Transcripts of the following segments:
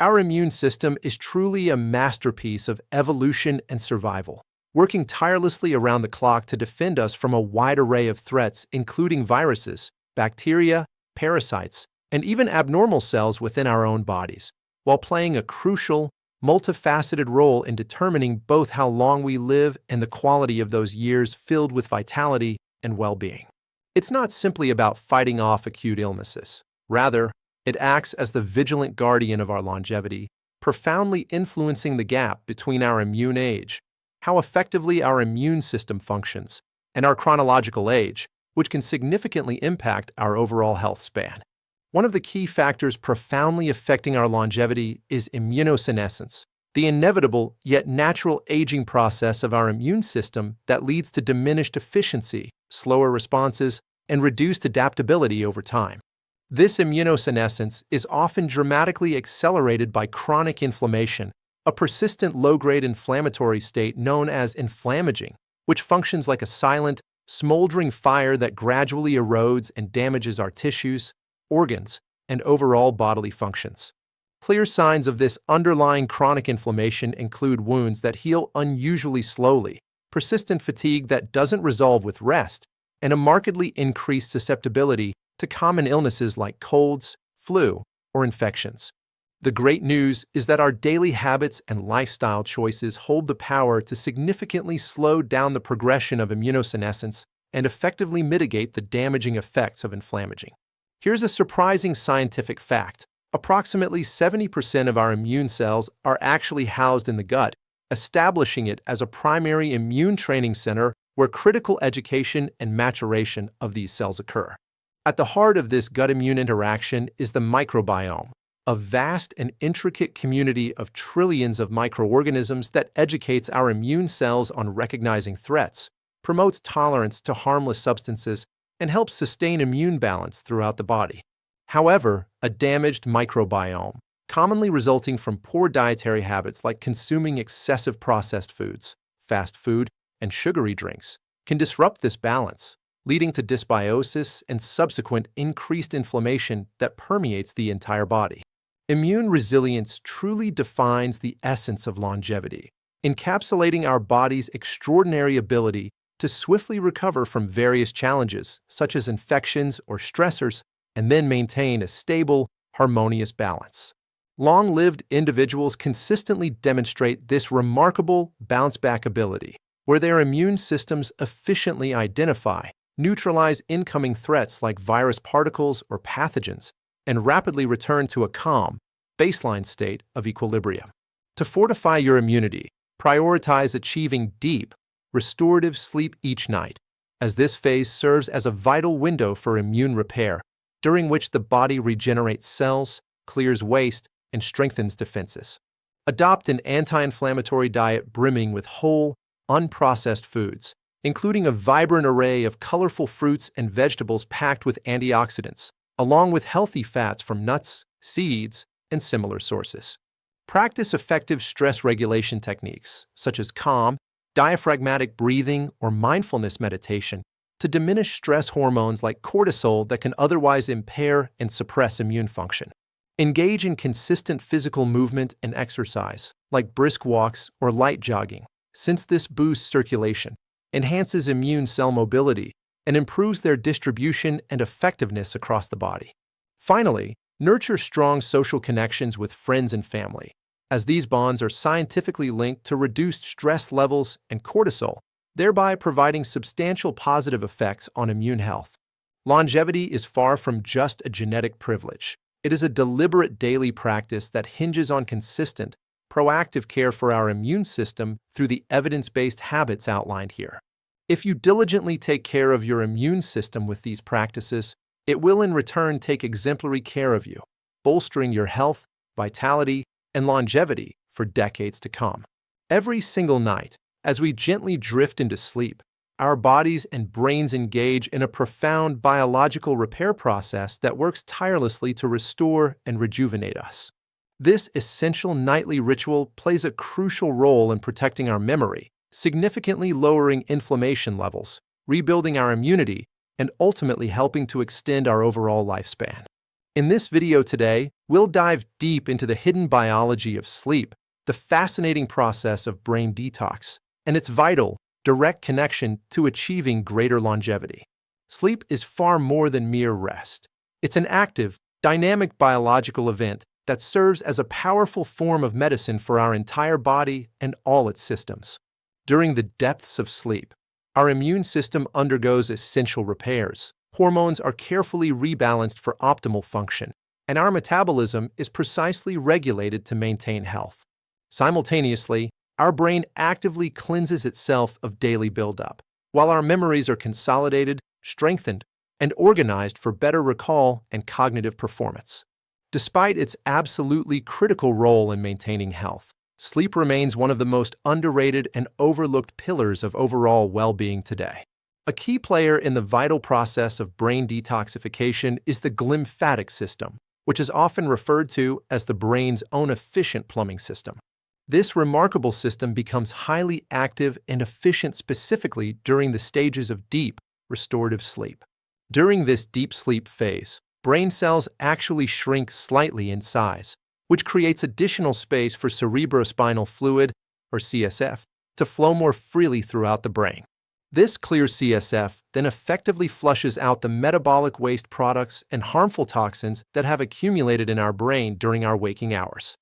Our immune system is truly a masterpiece of evolution and survival, working tirelessly around the clock to defend us from a wide array of threats, including viruses, bacteria, parasites, and even abnormal cells within our own bodies, while playing a crucial, multifaceted role in determining both how long we live and the quality of those years filled with vitality and well-being. It's not simply about fighting off acute illnesses. Rather, it acts as the vigilant guardian of our longevity, profoundly influencing the gap between our immune age, how effectively our immune system functions, and our chronological age, which can significantly impact our overall health span. One of the key factors profoundly affecting our longevity is immunosenescence, the inevitable yet natural aging process of our immune system that leads to diminished efficiency, slower responses, and reduced adaptability over time. This immunosenescence is often dramatically accelerated by chronic inflammation, a persistent low-grade inflammatory state known as inflammaging, which functions like a silent, smoldering fire that gradually erodes and damages our tissues, organs, and overall bodily functions. Clear signs of this underlying chronic inflammation include wounds that heal unusually slowly, persistent fatigue that doesn't resolve with rest, and a markedly increased susceptibility to common illnesses like colds, flu, or infections. The great news is that our daily habits and lifestyle choices hold the power to significantly slow down the progression of immunosenescence and effectively mitigate the damaging effects of inflammaging. Here's a surprising scientific fact. Approximately 70% of our immune cells are actually housed in the gut, establishing it as a primary immune training center where critical education and maturation of these cells occur. At the heart of this gut-immune interaction is the microbiome, a vast and intricate community of trillions of microorganisms that educates our immune cells on recognizing threats, promotes tolerance to harmless substances, and helps sustain immune balance throughout the body. However, a damaged microbiome, commonly resulting from poor dietary habits like consuming excessive processed foods, fast food, and sugary drinks, can disrupt this balance, leading to dysbiosis and subsequent increased inflammation that permeates the entire body. Immune resilience truly defines the essence of longevity, encapsulating our body's extraordinary ability to swiftly recover from various challenges, such as infections or stressors, and then maintain a stable, harmonious balance. Long-lived individuals consistently demonstrate this remarkable bounce-back ability, where their immune systems efficiently identify, neutralize incoming threats like virus particles or pathogens, and rapidly return to a calm, baseline state of equilibrium. To fortify your immunity, prioritize achieving deep, restorative sleep each night, as this phase serves as a vital window for immune repair, during which the body regenerates cells, clears waste, and strengthens defenses. Adopt an anti-inflammatory diet brimming with whole, unprocessed foods, including a vibrant array of colorful fruits and vegetables packed with antioxidants, along with healthy fats from nuts, seeds, and similar sources. Practice effective stress regulation techniques, such as calm, diaphragmatic breathing, or mindfulness meditation, to diminish stress hormones like cortisol that can otherwise impair and suppress immune function. Engage in consistent physical movement and exercise, like brisk walks or light jogging, since this boosts circulation, enhances immune cell mobility, and improves their distribution and effectiveness across the body. Finally, nurture strong social connections with friends and family, as these bonds are scientifically linked to reduced stress levels and cortisol, thereby providing substantial positive effects on immune health. Longevity is far from just a genetic privilege. It is a deliberate daily practice that hinges on consistent, proactive care for our immune system through the evidence-based habits outlined here. If you diligently take care of your immune system with these practices, it will in return take exemplary care of you, bolstering your health, vitality, and longevity for decades to come. Every single night, as we gently drift into sleep, our bodies and brains engage in a profound biological repair process that works tirelessly to restore and rejuvenate us. This essential nightly ritual plays a crucial role in protecting our memory, significantly lowering inflammation levels, rebuilding our immunity, and ultimately helping to extend our overall lifespan. In this video today, we'll dive deep into the hidden biology of sleep, the fascinating process of brain detox, and its vital, direct connection to achieving greater longevity. Sleep is far more than mere rest. It's an active, dynamic biological event that serves as a powerful form of medicine for our entire body and all its systems. During the depths of sleep, our immune system undergoes essential repairs. Hormones are carefully rebalanced for optimal function, and our metabolism is precisely regulated to maintain health. Simultaneously, our brain actively cleanses itself of daily buildup, while our memories are consolidated, strengthened, and organized for better recall and cognitive performance. Despite its absolutely critical role in maintaining health, sleep remains one of the most underrated and overlooked pillars of overall well-being today. A key player in the vital process of brain detoxification is the glymphatic system, which is often referred to as the brain's own efficient plumbing system. This remarkable system becomes highly active and efficient specifically during the stages of deep, restorative sleep. During this deep sleep phase, brain cells actually shrink slightly in size, which creates additional space for cerebrospinal fluid, or CSF, to flow more freely throughout the brain. This clear CSF then effectively flushes out the metabolic waste products and harmful toxins that have accumulated in our brain during our waking hours.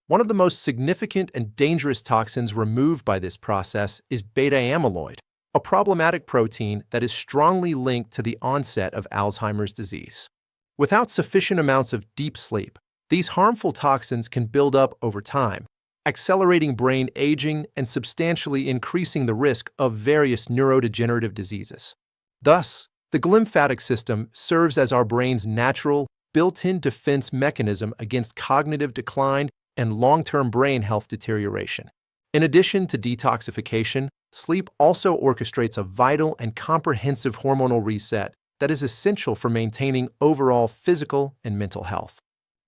One of the most significant and dangerous toxins removed by this process is beta-amyloid, a problematic protein that is strongly linked to the onset of Alzheimer's disease. Without sufficient amounts of deep sleep, these harmful toxins can build up over time, accelerating brain aging and substantially increasing the risk of various neurodegenerative diseases. Thus, the glymphatic system serves as our brain's natural, built-in defense mechanism against cognitive decline and long-term brain health deterioration. In addition to detoxification, sleep also orchestrates a vital and comprehensive hormonal reset that is essential for maintaining overall physical and mental health.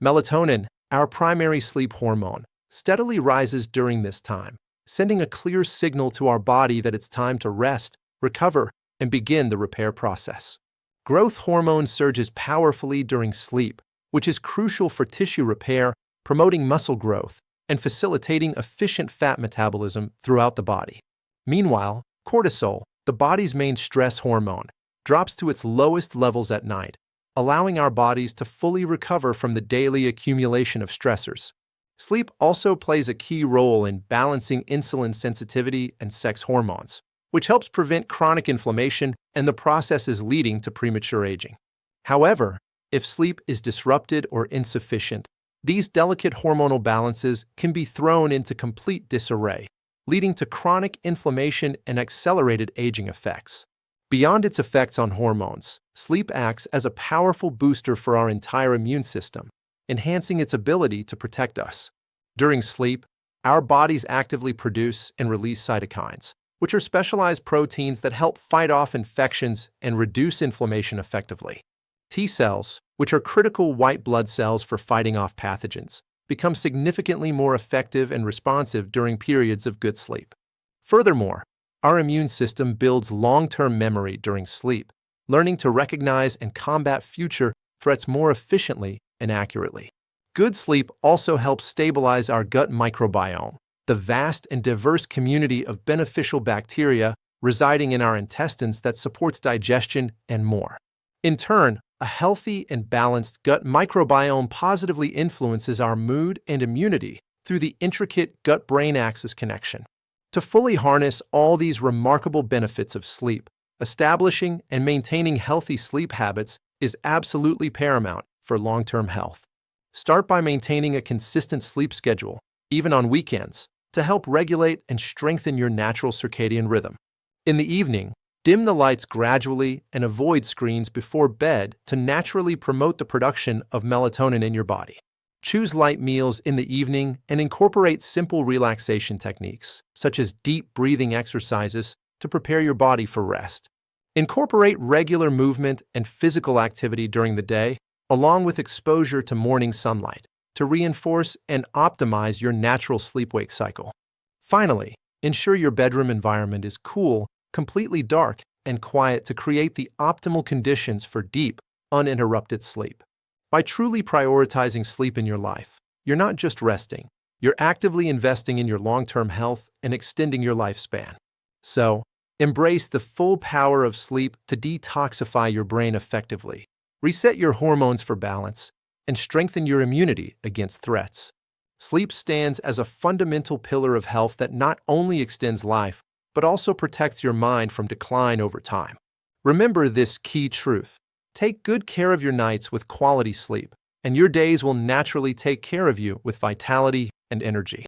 Melatonin, our primary sleep hormone, steadily rises during this time, sending a clear signal to our body that it's time to rest, recover, and begin the repair process. Growth hormone surges powerfully during sleep, which is crucial for tissue repair, promoting muscle growth, and facilitating efficient fat metabolism throughout the body. Meanwhile, cortisol, the body's main stress hormone, drops to its lowest levels at night, allowing our bodies to fully recover from the daily accumulation of stressors. Sleep also plays a key role in balancing insulin sensitivity and sex hormones, which helps prevent chronic inflammation and the processes leading to premature aging. However, if sleep is disrupted or insufficient, these delicate hormonal balances can be thrown into complete disarray, leading to chronic inflammation and accelerated aging effects. Beyond its effects on hormones, sleep acts as a powerful booster for our entire immune system, enhancing its ability to protect us. During sleep, our bodies actively produce and release cytokines, which are specialized proteins that help fight off infections and reduce inflammation effectively. T cells, which are critical white blood cells for fighting off pathogens, become significantly more effective and responsive during periods of good sleep. Furthermore, our immune system builds long-term memory during sleep, learning to recognize and combat future threats more efficiently and accurately. Good sleep also helps stabilize our gut microbiome, the vast and diverse community of beneficial bacteria residing in our intestines that supports digestion and more. In turn, a healthy and balanced gut microbiome positively influences our mood and immunity through the intricate gut-brain axis connection. To fully harness all these remarkable benefits of sleep, establishing and maintaining healthy sleep habits is absolutely paramount for long-term health. Start by maintaining a consistent sleep schedule, even on weekends, to help regulate and strengthen your natural circadian rhythm. In the evening, dim the lights gradually and avoid screens before bed to naturally promote the production of melatonin in your body. Choose light meals in the evening and incorporate simple relaxation techniques, such as deep breathing exercises, to prepare your body for rest. Incorporate regular movement and physical activity during the day, along with exposure to morning sunlight, to reinforce and optimize your natural sleep-wake cycle. Finally, ensure your bedroom environment is cool, completely dark, and quiet to create the optimal conditions for deep, uninterrupted sleep. By truly prioritizing sleep in your life, you're not just resting, you're actively investing in your long-term health and extending your lifespan. So, embrace the full power of sleep to detoxify your brain effectively, reset your hormones for balance, and strengthen your immunity against threats. Sleep stands as a fundamental pillar of health that not only extends life, but also protects your mind from decline over time. Remember this key truth. Take good care of your nights with quality sleep, and your days will naturally take care of you with vitality and energy.